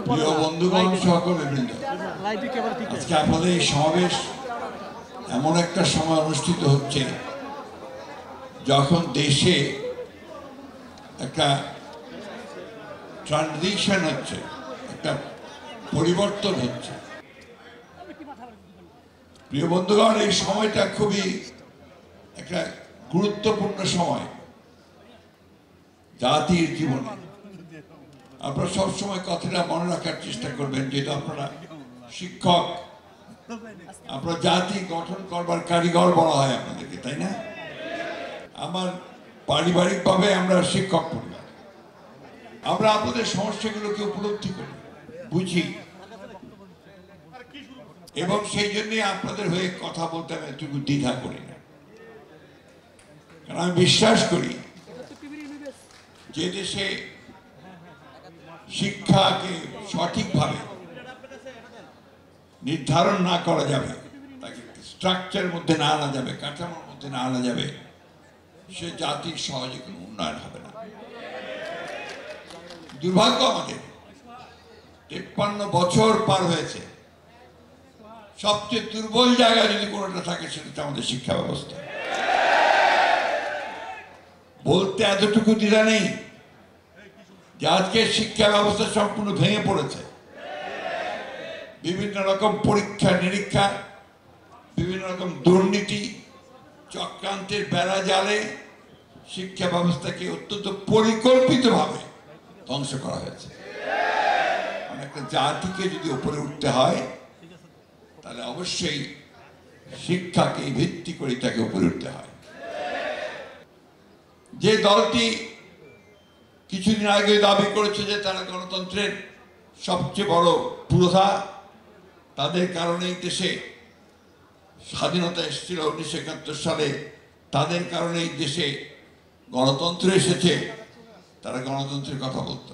প্রিয় বন্ধুগণ, সকলে বৃন্দ, আজকে আপনাদের এই সমাবেশ এমন একটা সময় অনুষ্ঠিত হচ্ছে যখন দেশে একটা ট্রানজিশন হচ্ছে, একটা পরিবর্তন হচ্ছে। প্রিয় বন্ধুগণ, এই সময়টা খুবই একটা গুরুত্বপূর্ণ সময় জাতির জীবনে। আপনারা সবসময় কথাটা মনে রাখার চেষ্টা করবেন, যেহেতু আপনারা শিক্ষক, আপনারা জাতি গঠন করবার কারিগর বলা হয় আপনাদেরকে, তাই না? আমার পারিবারিকভাবে আমরা শিক্ষক পরিবার, আমরা আপনাদের সমস্যাগুলোকে উপলব্ধি করি, বুঝি, এবং সেই জন্যই আপনাদের হয়ে কথা বলতে আমি এতটুকু দ্বিধা করি না। কারণ আমি বিশ্বাস করি যে দেশে শিক্ষাকে সঠিকভাবে নির্ধারণ না করা যাবে, তাকে স্ট্রাকচারের মধ্যে না আনা যাবে, কাঠামোর মধ্যে না আনা যাবে, সে জাতির সহজে কোনো উন্নয়ন হবে না। দুর্ভাগ্য আমাদের, 53 বছর পার হয়েছে, সবচেয়ে দুর্বল জায়গা যদি কোনোটা থাকে সেটা আমাদের শিক্ষা ব্যবস্থা। বলতে এতটুকু দ্বিধা নেই যে আজকে শিক্ষা ব্যবস্থা সম্পূর্ণ ভেঙে পড়েছে। বিভিন্ন রকম পরীক্ষা নিরীক্ষা, বিভিন্ন রকম দুর্নীতি, চক্রান্তের বেড়া জালে শিক্ষা ব্যবস্থাকে অত্যন্ত পরিকল্পিতভাবে ধ্বংস করা হয়েছে। একটা জাতিকে যদি উপরে উঠতে হয় তাহলে অবশ্যই শিক্ষাকে ভিত্তি করে তাকে উপরে উঠতে হয়। যে দলটি কিছুদিন আগে দাবি করেছে যে তারা গণতন্ত্রের সবচেয়ে বড় পুরোধা, তাদের কারণেই দেশে স্বাধীনতা এসেছিল 1971 সালে, তাদের কারণেই দেশে গণতন্ত্র এসেছে, তারা গণতন্ত্রের কথা বলত,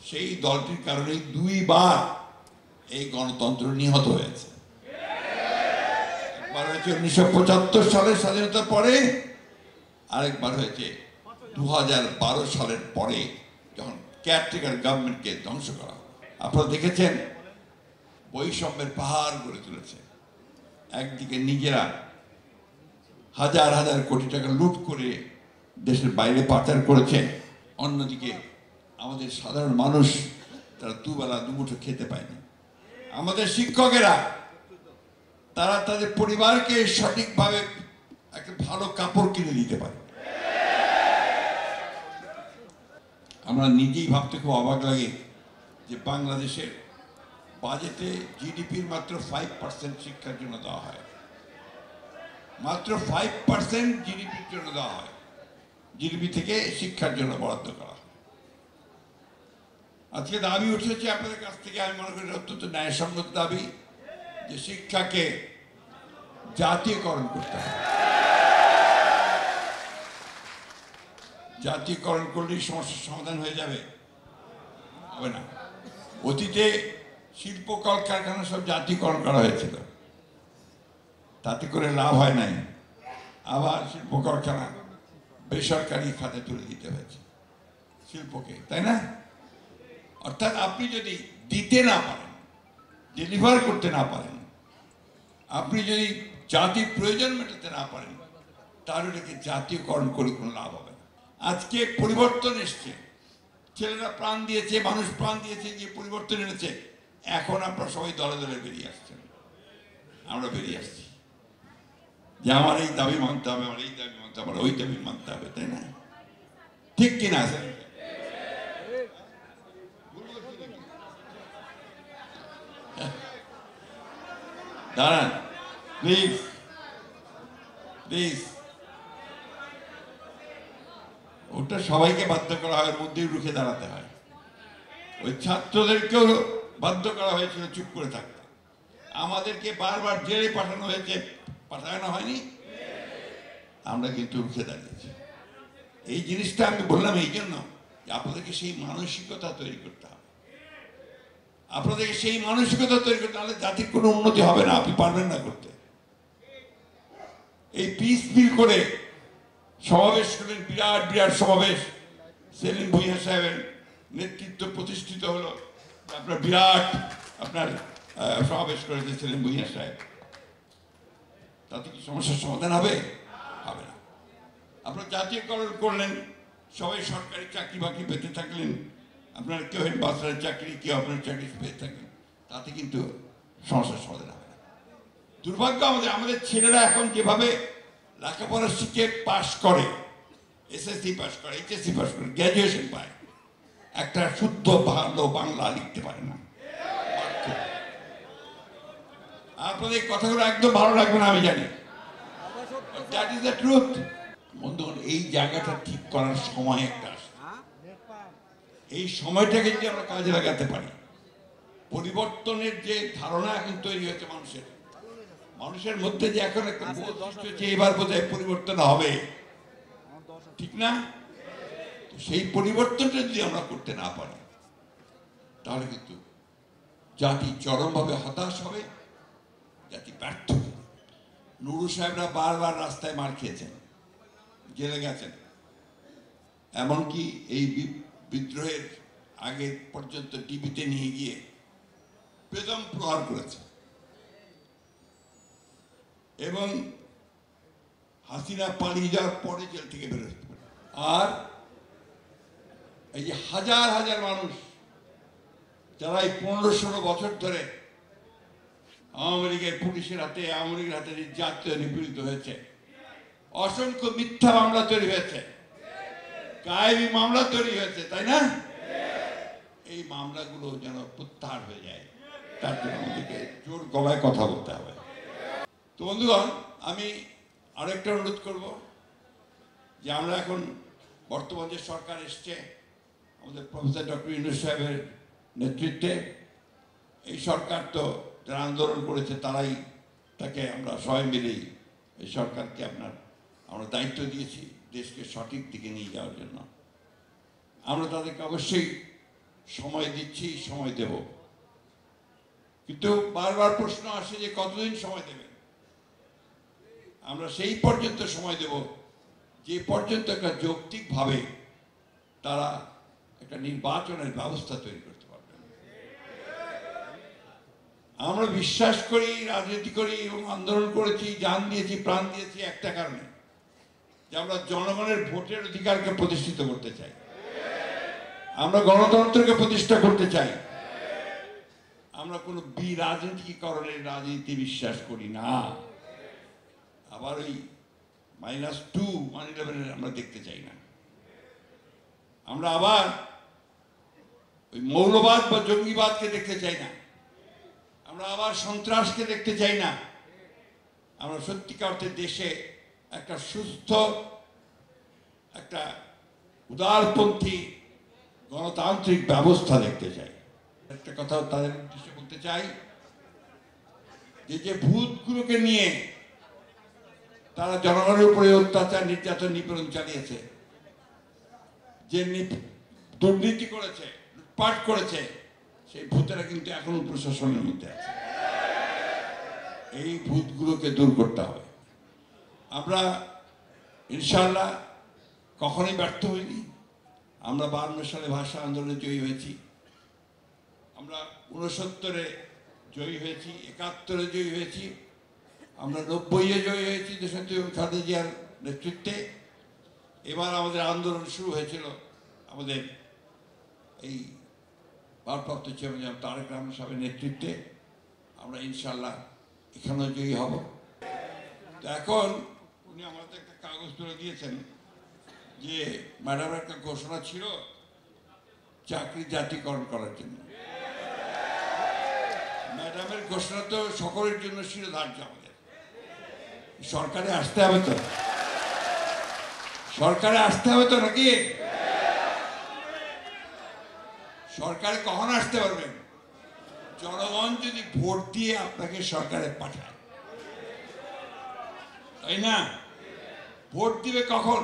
সেই দলটির কারণেই 2 বার এই গণতন্ত্র নিহত হয়েছে। একবার হয়েছে 1975 সালের স্বাধীনতার পরে, আরেকবার হয়েছে 2012 সালের পরে, যখন কেয়ারটেকার গভর্নমেন্টকে ধ্বংস করা। আপনারা দেখেছেন বৈষম্যের পাহাড় গড়ে তুলেছে। একদিকে নিজেরা হাজার হাজার কোটি টাকা লুট করে দেশের বাইরে পাচার করেছে, অন্যদিকে আমাদের সাধারণ মানুষ তারা দুবেলা দুমুঠো খেতে পায়নি। আমাদের শিক্ষকেরা তারা তাদের পরিবারকে সঠিকভাবে একটা ভালো কাপড় কিনে দিতে পারে। আমরা নিজেই ভাবতে খুব অবাক লাগে যে বাংলাদেশের বাজেটে জিডিপির মাত্র 5% শিক্ষার জন্য দেওয়া হয়, মাত্র 5% জিডিপির জন্য দেওয়া হয়, জিডিপি থেকে শিক্ষার জন্য বরাদ্দ করা হয়। আজকে দাবি উঠেছে আপনাদের কাছ থেকে, আমি মনে করি অত্যন্ত ন্যায়সঙ্গত দাবি যে শিক্ষাকে জাতীয়করণ করতে হবে। জাতীয়করণ করলেই সমস্যার সমাধান হয়ে যাবে? হবে না। অতীতে শিল্প কলকারখানা সব জাতীয়করণ করা হয়েছিল, তাতে করে লাভ হয় নাই, আবার শিল্প কারখানা বেসরকারি খাতে তুলে দিতে হয়েছে শিল্পকে, তাই না? অর্থাৎ আপনি যদি দিতে না পারেন, ডেলিভার করতে না পারেন, আপনি যদি জাতির প্রয়োজন মেটাতে না পারেন, তাহলে এটাকে জাতীয়করণ করে কোনো লাভ হবে না। আজকে পরিবর্তন এসছে, ছেলেরা প্রাণ দিয়েছে, মানুষ প্রাণ দিয়েছে, যে পরিবর্তন এনেছে, এখন আপনারা সবাই দলে দলে বেরিয়ে আসছেন, আমরা বেরিয়ে আসছি যে আমার এই দাবি মানতে হবে, আমার এই দাবি মানতে হবে, ওই দাবি মানতে হবে, তাই না? ঠিক কিনা? দাঁড়ান প্লিজ, প্লিজ। ওটা সবাইকে বাধ্য করা হয়, ওর মধ্যেই রুখে দাঁড়াতে হয়। ওই ছাত্রদেরকেও বাধ্য করা হয়েছিল চুপ করে থাকতে, আমাদেরকে বারবার জেলে পাঠানো হয়েছে, পাঠানো হয়নি, আমরা কিন্তু রুখে দাঁড়িয়েছি। এই জিনিসটা আমি বললাম এই জন্য যে আপনাদেরকে সেই মানসিকতা তৈরি করতে হবে, আপনাদেরকে সেই মানসিকতা তৈরি করতে, নাহলে জাতির কোনো উন্নতি হবে না, আপনি পারবেন না করতে। এই পিস ফিল করে সমাবেশ করলেন, বিরাট বিরাট সমাবেশ, সেলিম ভুঁইয়া সাহেবের নেতৃত্ব প্রতিষ্ঠিত হলো, আপনার বিরাট আপনার সমাবেশ করে দিয়েছিলেন ভূঁইয়া সাহেব, তাতে কি সমস্যার সমাধান হবে? হবে না। আপনার জাতীয়করণ করলেন, সবাই সরকারি চাকরি বাকরি পেতে থাকলেন, আপনার কেউ বাজারের চাকরি, কেউ আপনার চাকরি পেতে থাকলেন, তাতে কিন্তু সমস্যার সমাধান হবে না। দুর্ভাগ্য আমাদের ছেলেরা এখন যেভাবে লেখাপড়া শিখে পাশ করে, এসএসসি পাশ করে, এইচএসসি পাশ করে, গ্র্যাজুয়েশন পায়, একটা শুদ্ধ ভালো বাংলা লিখতে পারে না। আপনাদের কথাগুলো একদম ভালো লাগবে না আমি জানি, দ্যাট ইজ দ্য ট্রুথ। বন্ধুগণ, এই জায়গাটা ঠিক করার সময় একটা আসে, এই সময়টাকে যদি আমরা কাজে লাগাতে পারি, পরিবর্তনের যে ধারণা এখন তৈরি হয়েছে মানুষের মধ্যে যে এখন একটা বোধ হচ্ছে এবার বোধহয় পরিবর্তন হবে, ঠিক না? সেই পরিবর্তনটা যদি আমরা করতে না পারি, তাহলে কিন্তু জাতি চরমভাবে হতাশ হবে, জাতি ব্যর্থ হবে। নুরু সাহেবরা বারবার রাস্তায় মার খেয়েছেন, জেলে গেছেন, এমনকি এই বিদ্রোহের আগে পর্যন্ত টিভিতে নিয়ে গিয়ে বেদম প্রহার করেছে, এবং হাসিনা পালিয়ে যাওয়ার পরে জেল থেকে বেরোতে পারে। আর এই যে হাজার হাজার মানুষ যারা এই 15-16 বছর ধরে আওয়ামী লীগের পুলিশের হাতে, আওয়ামী লীগের হাতে নির্যাতিত নিপীড়িত হয়েছে, অসংখ্য মিথ্যা মামলা তৈরি হয়েছে, গায়েবী মামলা তৈরি হয়েছে, তাই না? এই মামলাগুলো যেন প্রত্যাহার হয়ে যায়, তার জন্য আমাদেরকে জোর গলায় কথা বলতে হবে। তো বন্ধুগণ, আমি আরেকটা অনুরোধ করব যে আমরা এখন বর্তমান যে সরকার এসছে আমাদের প্রফেসর ডক্টর ইউনূস সাহেবের নেতৃত্বে, এই সরকার তো যারা আন্দোলন করেছে তারাই, তাকে আমরা সবাই মিলেই এই সরকারকে আমরা দায়িত্ব দিয়েছি দেশকে সঠিক দিকে নিয়ে যাওয়ার জন্য। আমরা তাদেরকে অবশ্যই সময় দিচ্ছি, সময় দেব, কিন্তু বারবার প্রশ্ন আসে যে কতদিন সময় দেবেন। আমরা সেই পর্যন্ত সময় দেব যে পর্যন্ত একটা যৌক্তিকভাবে তারা একটা নির্বাচনের ব্যবস্থা তৈরি করতে পারবেন। আমরা বিশ্বাস করি, রাজনীতি করি এবং আন্দোলন করেছি, জান দিয়েছি, প্রাণ দিয়েছি একটা কারণে, যে আমরা জনগণের ভোটের অধিকারকে প্রতিষ্ঠিত করতে চাই, আমরা গণতন্ত্রকে প্রতিষ্ঠা করতে চাই। আমরা কোনো রাজনীতিকরণের রাজনীতি বিশ্বাস করি না। আবার ওই -2 111 আমরা দেখতে চাই না। আমরা আবার ওই মৌলবাদ বা জঙ্গিবাদকে দেখতে চাই না। আমরা আবার সন্ত্রাসকে দেখতে চাই না। আমরা সত্যিকার অর্থে দেশে একটা সুস্থ, একটা উদারপন্থী গণতান্ত্রিক ব্যবস্থা দেখতে চাই। একটা কথা তাদের উদ্দেশ্যে বলতে চাই, যে ভূতগুলোকে নিয়ে তারা জনগণের উপরে অত্যাচার, নির্যাতন, নিপীড়ন চালিয়েছে, যে দুর্নীতি করেছে, লুটপাট করেছে, সেই ভূতেরা কিন্তু এখনো প্রশাসনের মধ্যে আছে। এই ভূতগুলোকে দূর করতে হবে। আমরা ইনশাআল্লাহ কখনোই ব্যর্থ হইনি। আমরা 52 সালে ভাষা আন্দোলনে জয়ী হয়েছি, আমরা 69-এ জয়ী হয়েছি, 71-এ জয়ী হয়েছি, আমরা 90-এ জয়ী হয়েছি দেশনেত্রী খালেদা জিয়ার নেতৃত্বে। এবার আমাদের আন্দোলন শুরু হয়েছিল আমাদের এই ভারপ্রাপ্ত চেয়ারম্যান তারেক রহমান সাহেবের নেতৃত্বে। আমরা ইনশাআল্লাহ এখানেও জয়ী হব। তো এখন উনি আমাদের একটা কাগজ তুলে দিয়েছেন যে ম্যাডামের একটা ঘোষণা ছিল চাকরি জাতীয়করণ করার জন্য। ম্যাডামের ঘোষণা তো সকলের জন্য শিরোধার্য। আমাদের সরকারে আসতে হবে তো, সরকারে আসতে হবে তো নাকি? সরকারে কখন আসতে পারবেন? জনগণ যদি ভোট দিয়ে আপনাকে সরকারে পাঠায়, তাই না? ভোট দিবে কখন?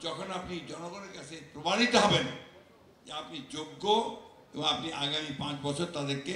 যখন আপনি জনগণের কাছে প্রমাণিত হবেন যে আপনি যোগ্য এবং আপনি আগামী 5 বছর তাদেরকে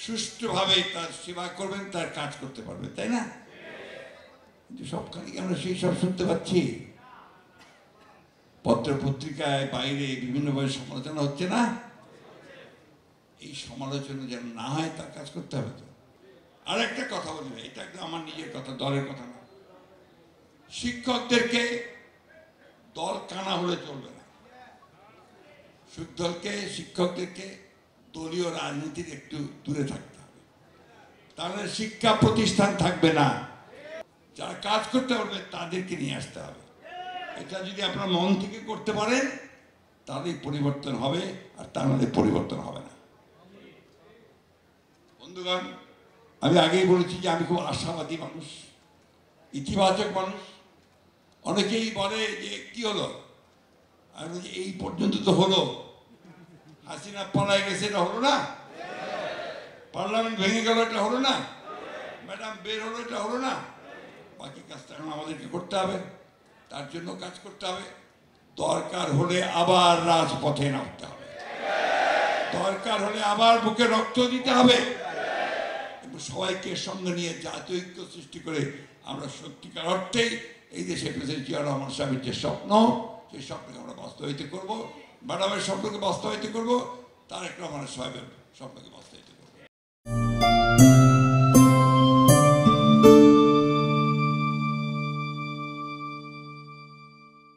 সুষ্ঠুভাবে তার সেবা করবেন, তার কাজ করতে পারবেন, তাই না? কিন্তু সবখানে আমরা সেই সব শুনতে পাচ্ছি, পত্র পত্রিকায় বাইরে বিভিন্নভাবে সমালোচনা হচ্ছে না? এই সমালোচনা যেন না হয় তার কাজ করতে হবে। তো আর একটা কথা বলি ভাই, এটা একদম আমার নিজের কথা, দলের কথা না। শিক্ষকদেরকে দল কানা হলে চলবে না। শিক্ষকদেরকে দলীয় রাজনীতির একটু দূরে থাকতে হবে, তাহলে শিক্ষা প্রতিষ্ঠান থাকবে না। যারা কাজ করতে পারবে তাদেরকে নিয়ে আসতে হবে। এটা যদি আপনার মন থেকে করতে পারেন তাহলেই পরিবর্তন হবে, আর তার মানে পরিবর্তন হবে না। বন্ধুগণ, আমি আগেই বলেছি যে আমি খুব আশাবাদী মানুষ, ইতিবাচক মানুষ। অনেকেই বলে যে কি হলো, আমি বলছি এই পর্যন্ত তো হলো। হাসিনা পলায় গেছে, এটা হলো না? পার্লামেন্ট ভেঙে গেল, এটা হলো না? ম্যাডাম বের হলো, এটা হলো না? বাকি কাজটা এখন আমাদেরকে করতে হবে, তার জন্য কাজ করতে হবে। দরকার হলে আবার রাজপথে নামতে হবে, দরকার হলে আবার বুকে রক্ত দিতে হবে, এবং সবাইকে সঙ্গে নিয়ে জাতীয় ঐক্য সৃষ্টি করে আমরা সত্যিকার অর্থেই এই দেশে প্রেসিডেন্ট জিয়া রহমান সাহেবের যে স্বপ্ন, সেই স্বপ্নকে আমরা বাস্তবায়িত করবো। ম্যাডামের স্বপ্নকে বাস্তবায়িত করবো, তারেক রহমানের সাহেবের স্বপ্নকে বাস্তবায়িত করবো।